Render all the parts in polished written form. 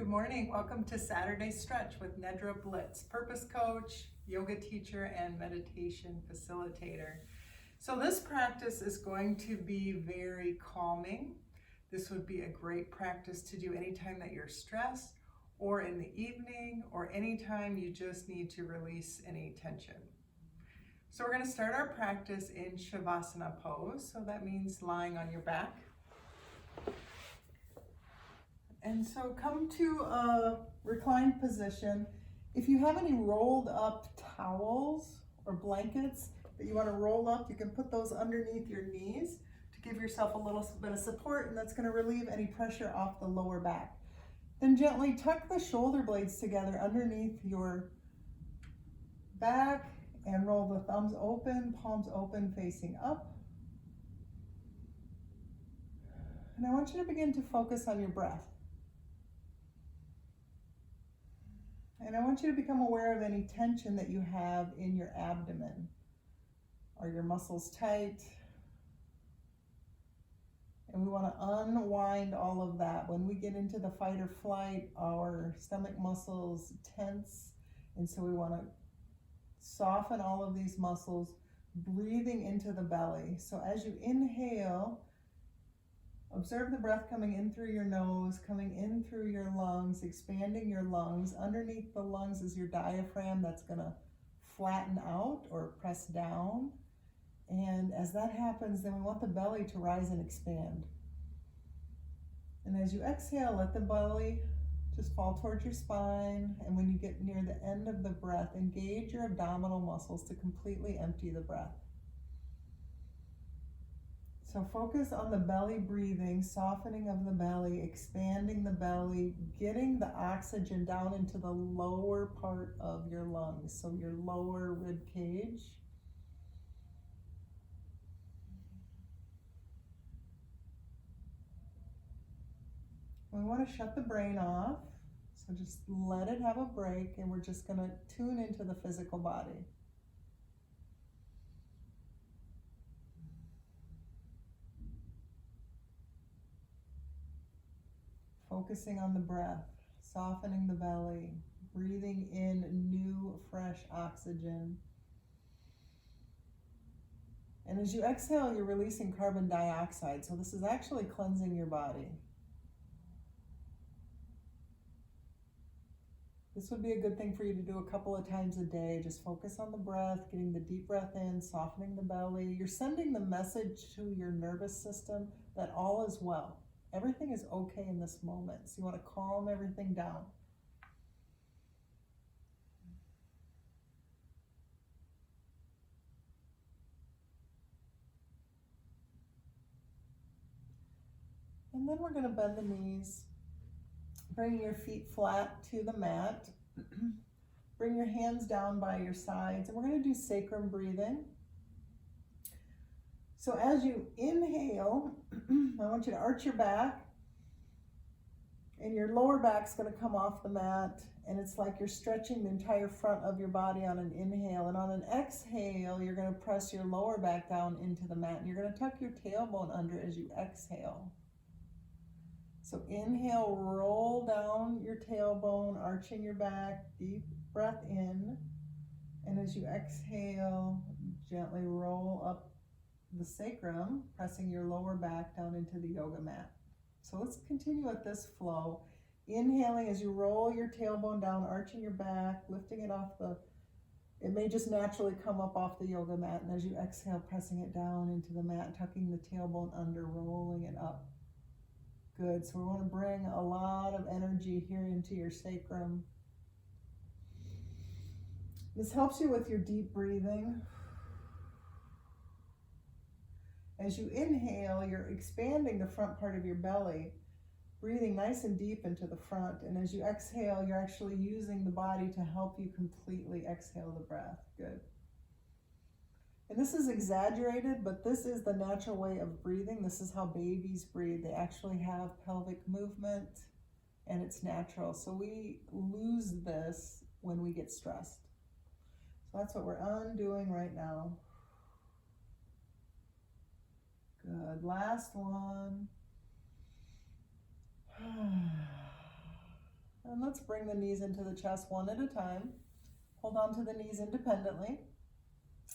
Good morning. Welcome to Saturday Stretch with Nedra Blitz, purpose coach, yoga teacher, and meditation facilitator. So this practice is going to be very calming. This would be a great practice to do anytime that you're stressed or in the evening or anytime you just need to release any tension. So we're going to start our practice in Shavasana pose. So that means lying on your back. And so come to a reclined position. If you have any rolled up towels or blankets that you want to roll up, you can put those underneath your knees to give yourself a little bit of support, and that's going to relieve any pressure off the lower back. Then gently tuck the shoulder blades together underneath your back and roll the thumbs open, palms open, facing up. And I want you to begin to focus on your breath. And I want you to become aware of any tension that you have in your abdomen. Are your muscles tight? And we want to unwind all of that. When we get into the fight or flight, our stomach muscles tense. And so we want to soften all of these muscles, breathing into the belly. So as you inhale, observe the breath coming in through your nose, coming in through your lungs, expanding your lungs. Underneath the lungs is your diaphragm that's going to flatten out or press down. And as that happens, then we want the belly to rise and expand. And as you exhale, let the belly just fall towards your spine. And when you get near the end of the breath, engage your abdominal muscles to completely empty the breath. So focus on the belly breathing, softening of the belly, expanding the belly, getting the oxygen down into the lower part of your lungs, so your lower rib cage. We want to shut the brain off, so just let it have a break, and we're just going to tune into the physical body. Focusing on the breath, softening the belly, breathing in new, fresh oxygen. And as you exhale, you're releasing carbon dioxide. So this is actually cleansing your body. This would be a good thing for you to do a couple of times a day. Just focus on the breath, getting the deep breath in, softening the belly. You're sending the message to your nervous system that all is well. Everything is okay in this moment. So you want to calm everything down. And then we're going to bend the knees, bring your feet flat to the mat. Bring your hands down by your sides, and we're going to do sacrum breathing. So as you inhale, I want you to arch your back, and your lower back's going to come off the mat, and it's like you're stretching the entire front of your body on an inhale. And on an exhale, you're going to press your lower back down into the mat, and you're going to tuck your tailbone under as you exhale. So inhale, roll down your tailbone, arching your back, deep breath in. And as you exhale, gently roll up the sacrum, pressing your lower back down into the yoga mat. So let's continue at this flow. Inhaling as you roll your tailbone down, arching your back, lifting it off it may just naturally come up off the yoga mat. And as you exhale, pressing it down into the mat, tucking the tailbone under, rolling it up. Good. So we want to bring a lot of energy here into your sacrum. This helps you with your deep breathing. As you inhale, you're expanding the front part of your belly, breathing nice and deep into the front. And as you exhale, you're actually using the body to help you completely exhale the breath. Good. And this is exaggerated, but this is the natural way of breathing. This is how babies breathe. They actually have pelvic movement, and it's natural. So we lose this when we get stressed. So that's what we're undoing right now. Good. Last one. let's bring the knees into the chest one at a time. Hold on to the knees independently.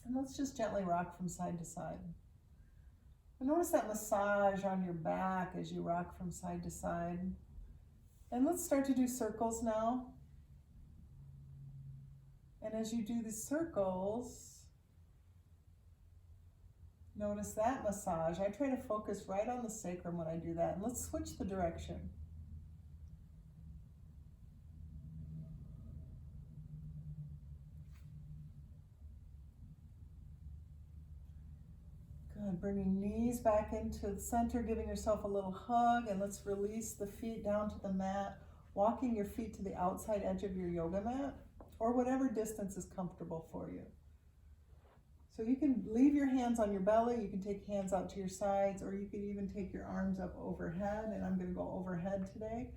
And let's just gently rock from side to side. And notice that massage on your back as you rock from side to side. And let's start to do circles now. And as you do the circles, notice that massage. I try to focus right on the sacrum when I do that. And let's switch the direction. Good, bringing knees back into the center, giving yourself a little hug, and let's release the feet down to the mat, walking your feet to the outside edge of your yoga mat, or whatever distance is comfortable for you. So you can leave your hands on your belly, you can take hands out to your sides, or you can even take your arms up overhead, and I'm gonna go overhead today.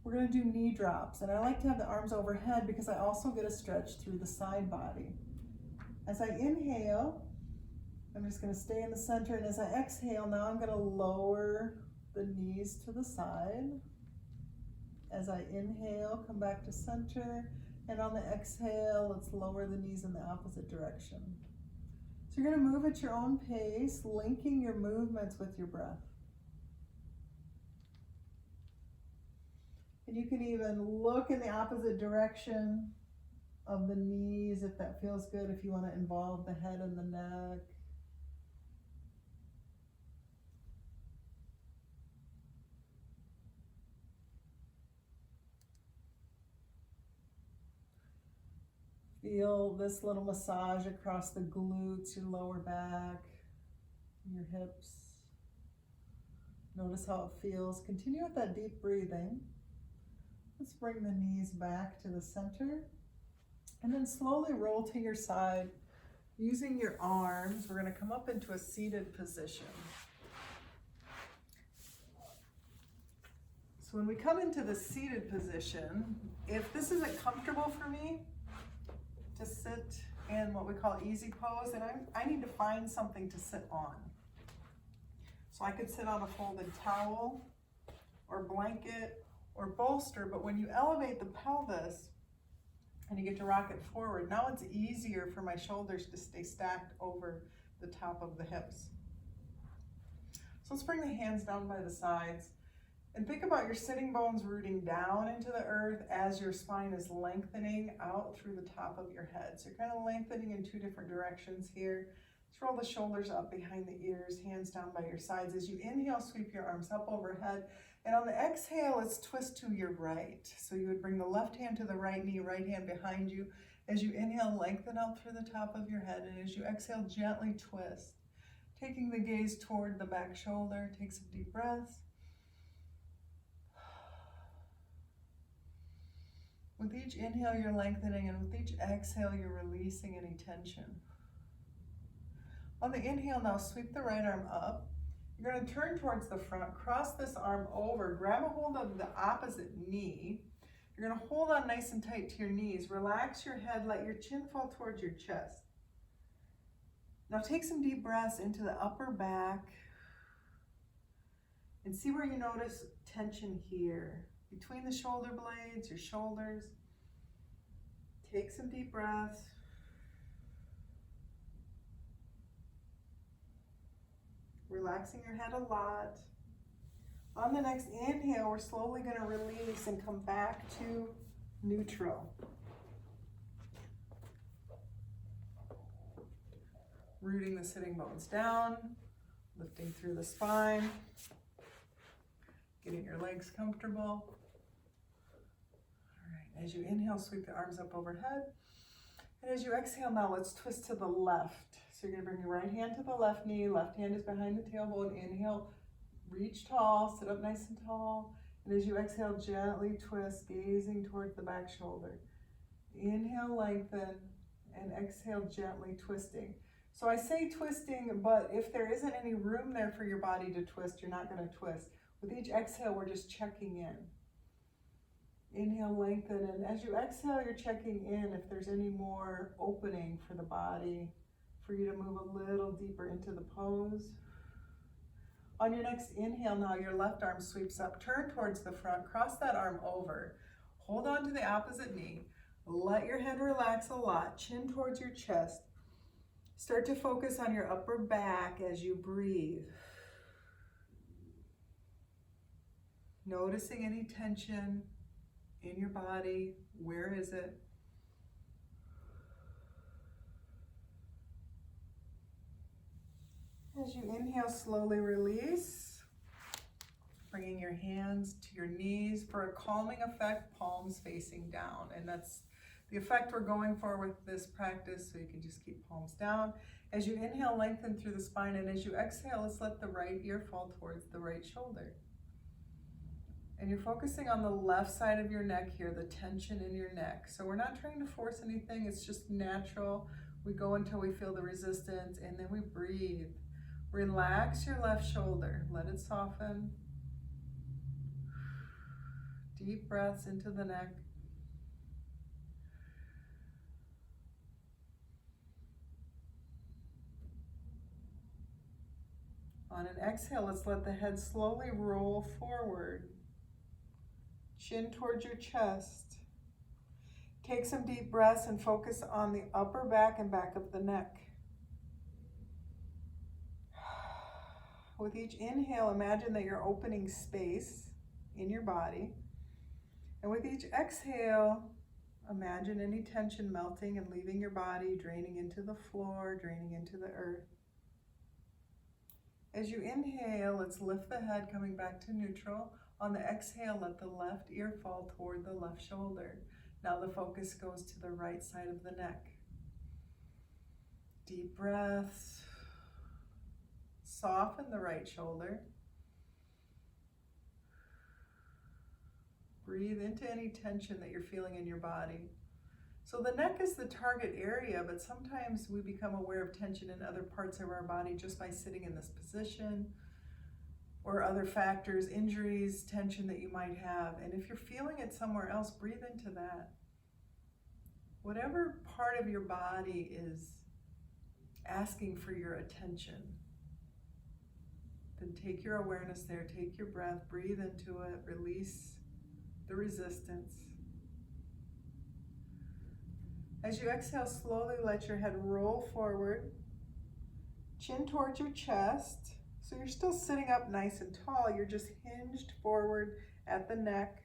We're gonna do knee drops, and I like to have the arms overhead because I also get a stretch through the side body. As I inhale, I'm just going to stay in the center, and as I exhale, now I'm going to lower the knees to the side. As I inhale, come back to center, and on the exhale, let's lower the knees in the opposite direction. So you're going to move at your own pace, linking your movements with your breath. And you can even look in the opposite direction of the knees if that feels good, if you want to involve the head and the neck. Feel this little massage across the glutes, your lower back, your hips. Notice how it feels. Continue with that deep breathing. Let's bring the knees back to the center. And then slowly roll to your side. Using your arms, we're going to come up into a seated position. So when we come into the seated position, if this isn't comfortable for me, to sit in what we call easy pose, and I need to find something to sit on. So I could sit on a folded towel or blanket or bolster, but when you elevate the pelvis and you get to rock it forward, now it's easier for my shoulders to stay stacked over the top of the hips. So let's bring the hands down by the sides. And think about your sitting bones rooting down into the earth as your spine is lengthening out through the top of your head. So you're kind of lengthening in two different directions here. Let's roll the shoulders up behind the ears, hands down by your sides. As you inhale, sweep your arms up overhead. And on the exhale, let's twist to your right. So you would bring the left hand to the right knee, right hand behind you. As you inhale, lengthen out through the top of your head. And as you exhale, gently twist. Taking the gaze toward the back shoulder, take some deep breaths. With each inhale, you're lengthening, and with each exhale, you're releasing any tension. On the inhale now, sweep the right arm up. You're going to turn towards the front, cross this arm over, grab a hold of the opposite knee. You're going to hold on nice and tight to your knees. Relax your head, let your chin fall towards your chest. Now take some deep breaths into the upper back and see where you notice tension here. Between the shoulder blades, your shoulders. Take some deep breaths. Relaxing your head a lot. On the next inhale, we're slowly going to release and come back to neutral. Rooting the sitting bones down, lifting through the spine, getting your legs comfortable. As you inhale, sweep the arms up overhead. And as you exhale now, let's twist to the left. So you're going to bring your right hand to the left knee. Left hand is behind the tailbone. Inhale, reach tall, sit up nice and tall. And as you exhale, gently twist, gazing towards the back shoulder. Inhale, lengthen, and exhale, gently twisting. So I say twisting, but if there isn't any room there for your body to twist, you're not going to twist. With each exhale, we're just checking in. Inhale, lengthen, and as you exhale, you're checking in if there's any more opening for the body, for you to move a little deeper into the pose. On your next inhale now, your left arm sweeps up, turn towards the front, cross that arm over. hold on to the opposite knee. Let your head relax a lot, chin towards your chest. Start to focus on your upper back as you breathe. Noticing any tension in your body. Where is it? As you inhale, slowly release, bringing your hands to your knees for a calming effect, palms facing down. And that's the effect we're going for with this practice, so you can just keep palms down. As you inhale, lengthen through the spine, and as you exhale, let's let the right ear fall towards the right shoulder. And you're focusing on the left side of your neck here, the tension in your neck. So we're not trying to force anything, it's just natural. We go until we feel the resistance, and then we breathe. Relax your left shoulder, let it soften. Deep breaths into the neck. On an exhale, let's let the head slowly roll forward. Chin towards your chest. Take some deep breaths and focus on the upper back and back of the neck. With each inhale, imagine that you're opening space in your body. And with each exhale, imagine any tension melting and leaving your body, draining into the floor, draining into the earth. As you inhale, let's lift the head, coming back to neutral. On the exhale, let the left ear fall toward the left shoulder. Now the focus goes to the right side of the neck. Deep breaths. Soften the right shoulder. Breathe into any tension that you're feeling in your body. So the neck is the target area, but sometimes we become aware of tension in other parts of our body just by sitting in this position, or other factors, injuries, tension that you might have. And if you're feeling it somewhere else, breathe into that. Whatever part of your body is asking for your attention, then take your awareness there, take your breath, breathe into it, release the resistance. As you exhale, slowly let your head roll forward, chin towards your chest. So you're still sitting up nice and tall, you're just hinged forward at the neck.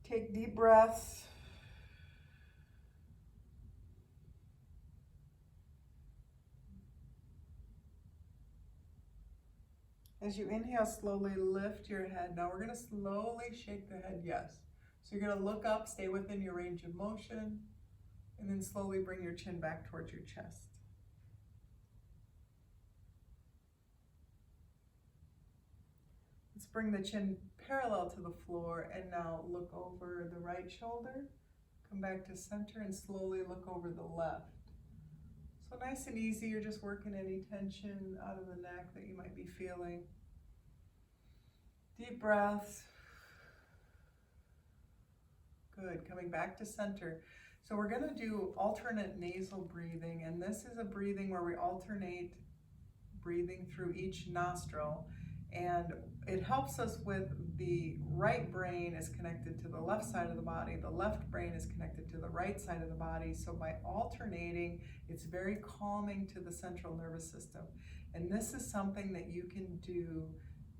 Take deep breaths. As you inhale, slowly lift your head. Now we're going to slowly shake the head yes. So you're going to look up, stay within your range of motion, and then slowly bring your chin back towards your chest. Let's bring the chin parallel to the floor, and now look over the right shoulder, come back to center, and slowly look over the left. So nice and easy, you're just working any tension out of the neck that you might be feeling. Deep breaths. Good, coming back to center. So we're gonna do alternate nasal breathing, and this is a breathing where we alternate breathing through each nostril. And it helps us with the right brain is connected to the left side of the body, the left brain is connected to the right side of the body. So by alternating, it's very calming to the central nervous system. And this is something that you can do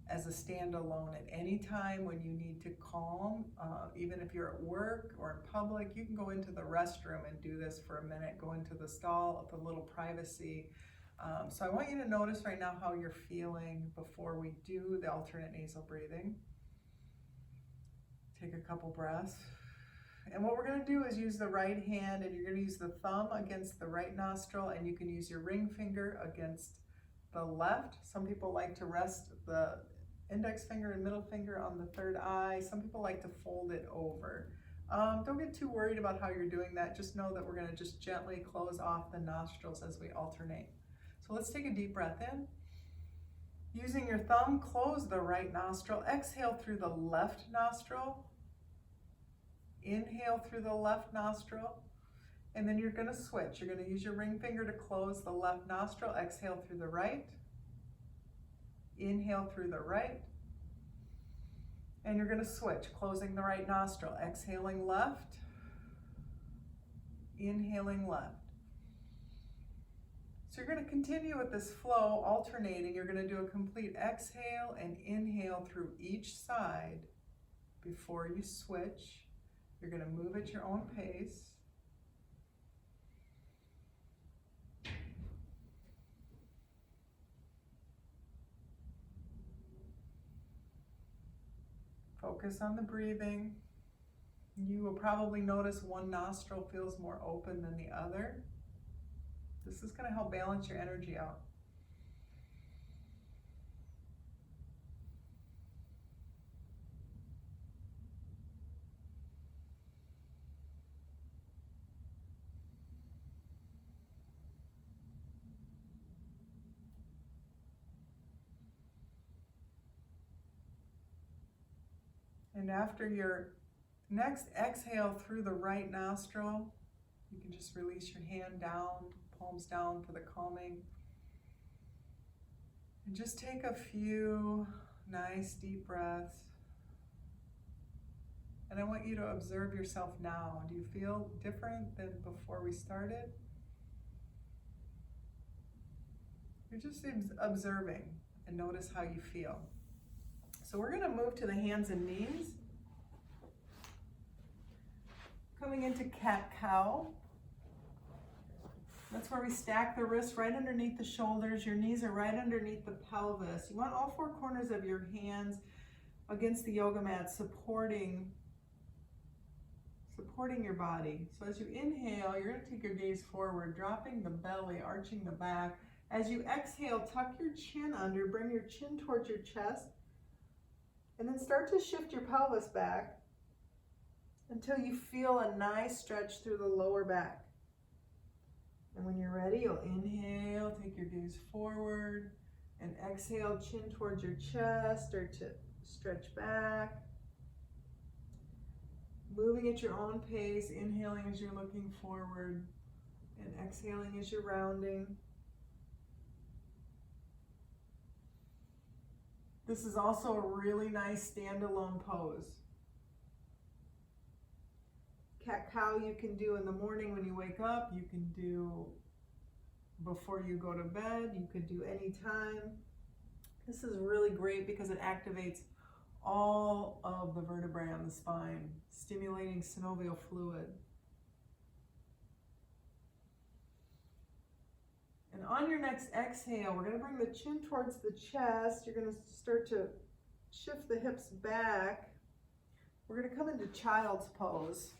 as a standalone at any time when you need to calm. Even if you're at work or in public, you can go into the restroom and do this for a minute, go into the stall with a little privacy. So I want you to notice right now how you're feeling before we do the alternate nasal breathing. Take a couple breaths. And what we're going to do is use the right hand, and you're going to use the thumb against the right nostril, and you can use your ring finger against the left. Some people like to rest the index finger and middle finger on the third eye. Some people like to fold it over. Don't get too worried about how you're doing that. Just know that we're going to just gently close off the nostrils as we alternate. So let's take a deep breath in. Using your thumb, close the right nostril. Exhale through the left nostril. Inhale through the left nostril. And then you're going to switch. You're going to use your ring finger to close the left nostril. Exhale through the right. Inhale through the right. And you're going to switch, closing the right nostril, exhaling left, inhaling left. So you're going to continue with this flow, alternating. You're going to do a complete exhale and inhale through each side before you switch. You're going to move at your own pace. Focus on the breathing. You will probably notice one nostril feels more open than the other. This is going to help balance your energy out. And after your next exhale through the right nostril, you can just release your hand down, palms down for the calming. And just take a few nice deep breaths. And I want you to observe yourself now. Do you feel different than before we started? You're just observing and notice how you feel. So we're going to move to the hands and knees. Coming into cat-cow. That's where we stack the wrists right underneath the shoulders. Your knees are right underneath the pelvis. You want all four corners of your hands against the yoga mat, supporting your body. So as you inhale, you're going to take your gaze forward, dropping the belly, arching the back. As you exhale, tuck your chin under, bring your chin towards your chest, and then start to shift your pelvis back until you feel a nice stretch through the lower back. And when you're ready, you'll inhale, take your gaze forward, and exhale, chin towards your chest, start to stretch back. Moving at your own pace, inhaling as you're looking forward, and exhaling as you're rounding. This is also a really nice standalone pose. Cat-cow you can do in the morning when you wake up, you can do before you go to bed, you could do anytime. This is really great because it activates all of the vertebrae on the spine, stimulating synovial fluid. And on your next exhale, we're going to bring the chin towards the chest. You're going to start to shift the hips back. We're going to come into child's pose.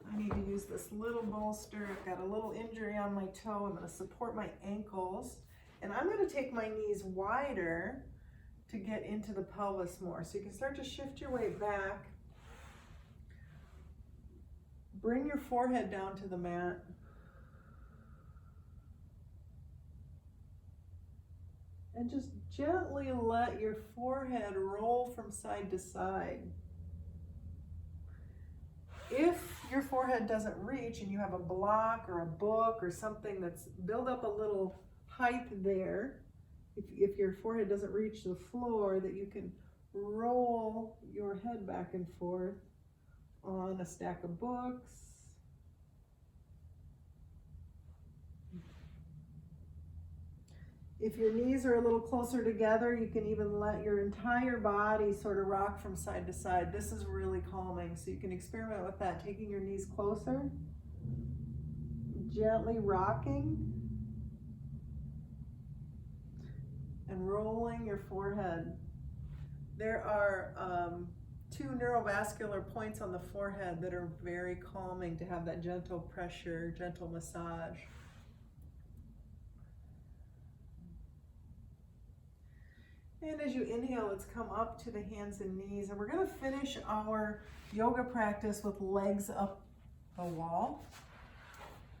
I need to use this little bolster. I've got a little injury on my toe. I'm going to support my ankles. And I'm going to take my knees wider to get into the pelvis more. So you can start to shift your way back. Bring your forehead down to the mat. And just gently let your forehead roll from side to side. If your forehead doesn't reach and you have a block or a book or something that's build up a little height there, if your forehead doesn't reach the floor, that you can roll your head back and forth on a stack of books. If your knees are a little closer together, you can even let your entire body sort of rock from side to side. This is really calming, so you can experiment with that, taking your knees closer, gently rocking, and rolling your forehead. There are 2 neurovascular points on the forehead that are very calming to have that gentle pressure, gentle massage. And as you inhale, let's come up to the hands and knees. And we're going to finish our yoga practice with legs up the wall.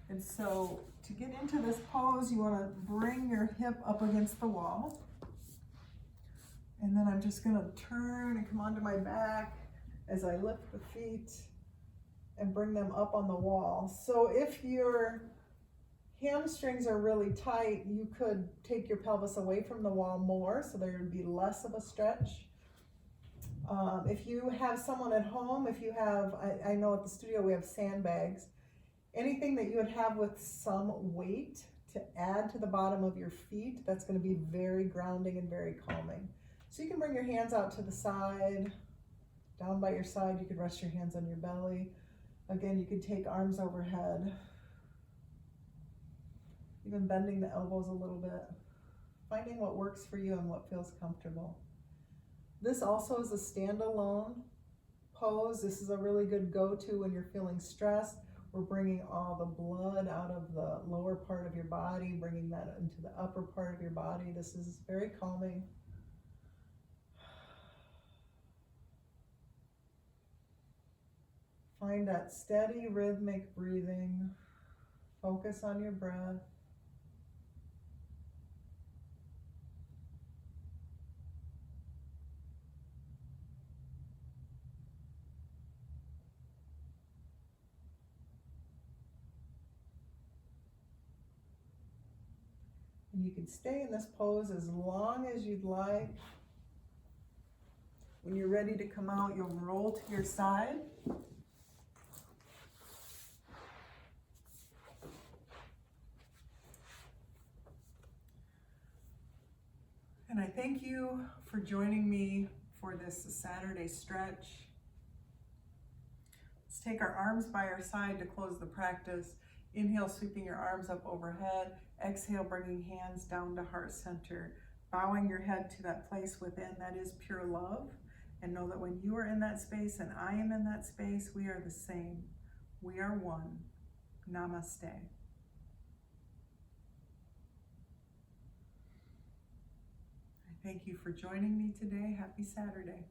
And so to get into this pose, you want to bring your hip up against the wall. And then I'm just going to turn and come onto my back as I lift the feet and bring them up on the wall. So if your hamstrings are really tight, you could take your pelvis away from the wall more, so there would be less of a stretch. If you have someone at home, if you have, I know at the studio we have sandbags, anything that you would have with some weight to add to the bottom of your feet, that's going to be very grounding and very calming. So you can bring your hands out to the side, down by your side. You could rest your hands on your belly. Again, you could take arms overhead, even bending the elbows a little bit, finding what works for you and what feels comfortable. This also is a standalone pose. This is a really good go-to when you're feeling stressed. We're bringing all the blood out of the lower part of your body, bringing that into the upper part of your body. This is very calming. Find that steady, rhythmic breathing. Focus on your breath. And you can stay in this pose as long as you'd like. When you're ready to come out, you'll roll to your side. And I thank you for joining me for this Saturday stretch. Let's take our arms by our side to close the practice. Inhale, sweeping your arms up overhead. Exhale, bringing hands down to heart center. Bowing your head to that place within that is pure love. And know that when you are in that space and I am in that space, we are the same. We are one. Namaste. Thank you for joining me today. Happy Saturday.